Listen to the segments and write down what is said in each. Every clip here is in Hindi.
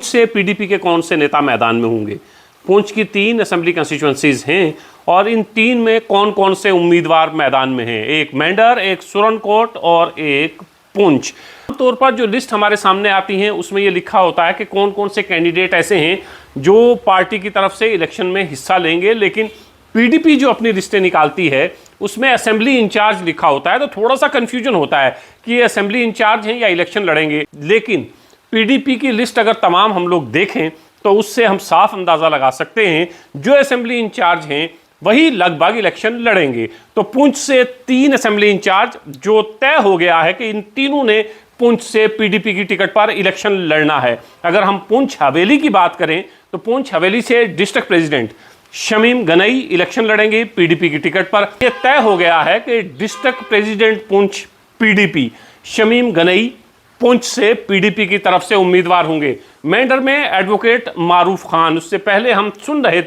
से पीडीपी के कौन से नेता मैदान में होंगे। पुंछ की 3 असेंबली कंस्टिट्यूएंसीज हैं और इन 3 में कौन कौन से उम्मीदवार मैदान में हैं। एक मेंढर, एक सुरनकोट और एक पुंछ। आमतौर पर जो लिस्ट हमारे सामने आती है उसमें ये लिखा होता है कि कौन कौन से कैंडिडेट ऐसे हैं जो पार्टी की तरफ से इलेक्शन में हिस्सा लेंगे, लेकिन पीडीपी जो अपनी लिस्टें निकालती है उसमें असेंबली इंचार्ज लिखा होता है, तो थोड़ा सा कंफ्यूजन होता है कि ये असेंबली इंचार्ज हैं या इलेक्शन लड़ेंगे। लेकिन पीडीपी की लिस्ट अगर तमाम हम लोग देखें तो उससे हम साफ अंदाजा लगा सकते हैं जो असेंबली इंचार्ज हैं वही लगभग इलेक्शन लड़ेंगे। तो पुंछ से 3 असेंबली इंचार्ज जो तय हो गया है कि इन तीनों ने पुंछ से पीडीपी की टिकट पर इलेक्शन लड़ना है। अगर हम पुंछ हवेली की बात करें तो पुंछ हवेली से district president Shamim Ganai election लड़ेंगे पीडीपी की टिकट पर। यह तय हो गया है कि district president Poonch PDP Shamim Ganai Poonch से पीडीपी की तरफ से उम्मीदवार होंगे। मेंढर में एडवोकेट मारूफ खान, उससे पहले हम सुन रहे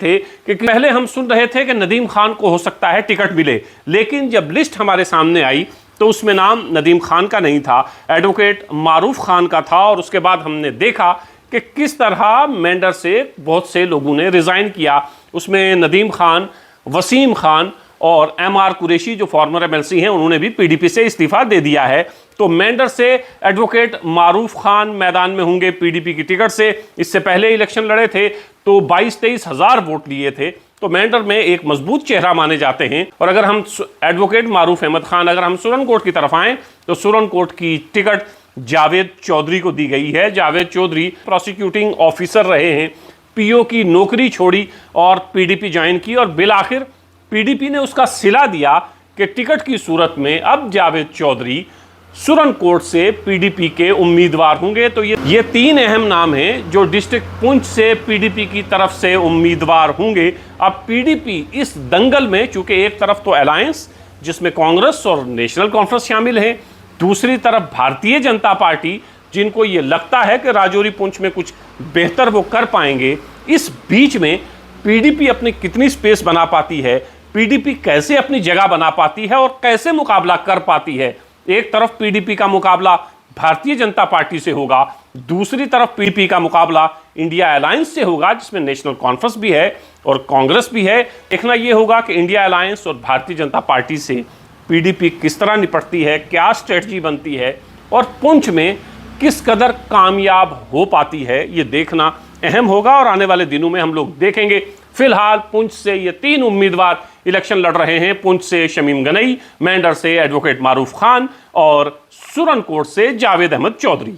थे कि नदीम खान को हो सकता है टिकट मिले, लेकिन जब लिस्ट हमारे सामने आई तो उसमें नाम नदीम खान का नहीं था, एडवोकेट मारूफ खान का था। और उसके बाद हमने देखा कि किस तरह मेंढर से बहुत से लोगों ने रिजाइन किया। उसमें नदीम खान, वसीम खान और एमआर कुरैशी जो फॉर्मर एमएलसी हैं उन्होंने भी पीडीपी से इस्तीफा दे दिया है। तो मेंढर से एडवोकेट मारूफ खान मैदान में होंगे पीडीपी की टिकट से। इससे पहले इलेक्शन लड़े थे तो 22-23 हज़ार वोट लिए थे, तो मेंढर में एक मजबूत चेहरा माने जाते हैं। और अगर हम एडवोकेट मारूफ अहमद खान, अगर हम सुरनकोट की तरफ आएँ तो सुरनकोट की टिकट जावेद चौधरी को दी गई है। जावेद चौधरी प्रोसिक्यूटिंग ऑफिसर रहे हैं, पीओ की नौकरी छोड़ी और पीडीपी ज्वाइन की, और बिल आखिर पीडीपी ने उसका सिला दिया कि टिकट की सूरत में अब जावेद चौधरी सुरनकोट से पीडीपी के उम्मीदवार होंगे। तो ये 3 अहम नाम हैं जो डिस्ट्रिक्ट पुंछ से पीडीपी की तरफ से उम्मीदवार होंगे। अब पीडीपी इस दंगल में, चूंकि एक तरफ तो अलायंस जिसमें कांग्रेस और नेशनल कॉन्फ्रेंस शामिल है, दूसरी तरफ भारतीय जनता पार्टी जिनको ये लगता है कि राजौरी पुंछ में कुछ बेहतर वो कर पाएंगे, इस बीच में पीडीपी अपनी कितनी स्पेस बना पाती है, पीडीपी कैसे अपनी जगह बना पाती है और कैसे मुकाबला कर पाती है। एक तरफ पीडीपी का मुकाबला भारतीय जनता पार्टी से होगा, दूसरी तरफ पीडीपी का मुकाबला इंडिया अलायंस से होगा जिसमें नेशनल कॉन्फ्रेंस भी है और कांग्रेस भी है। देखना यह होगा कि इंडिया अलायंस और भारतीय जनता पार्टी से पीडीपी किस तरह निपटती है, क्या स्ट्रेटजी बनती है और पुंछ में किस कदर कामयाब हो पाती है, ये देखना अहम होगा और आने वाले दिनों में हम लोग देखेंगे। फिलहाल पुंछ से ये 3 उम्मीदवार इलेक्शन लड़ रहे हैं। पुंछ से शमीम गनई, मेंढर से एडवोकेट मारूफ खान और सुरनकोट से जावेद अहमद चौधरी।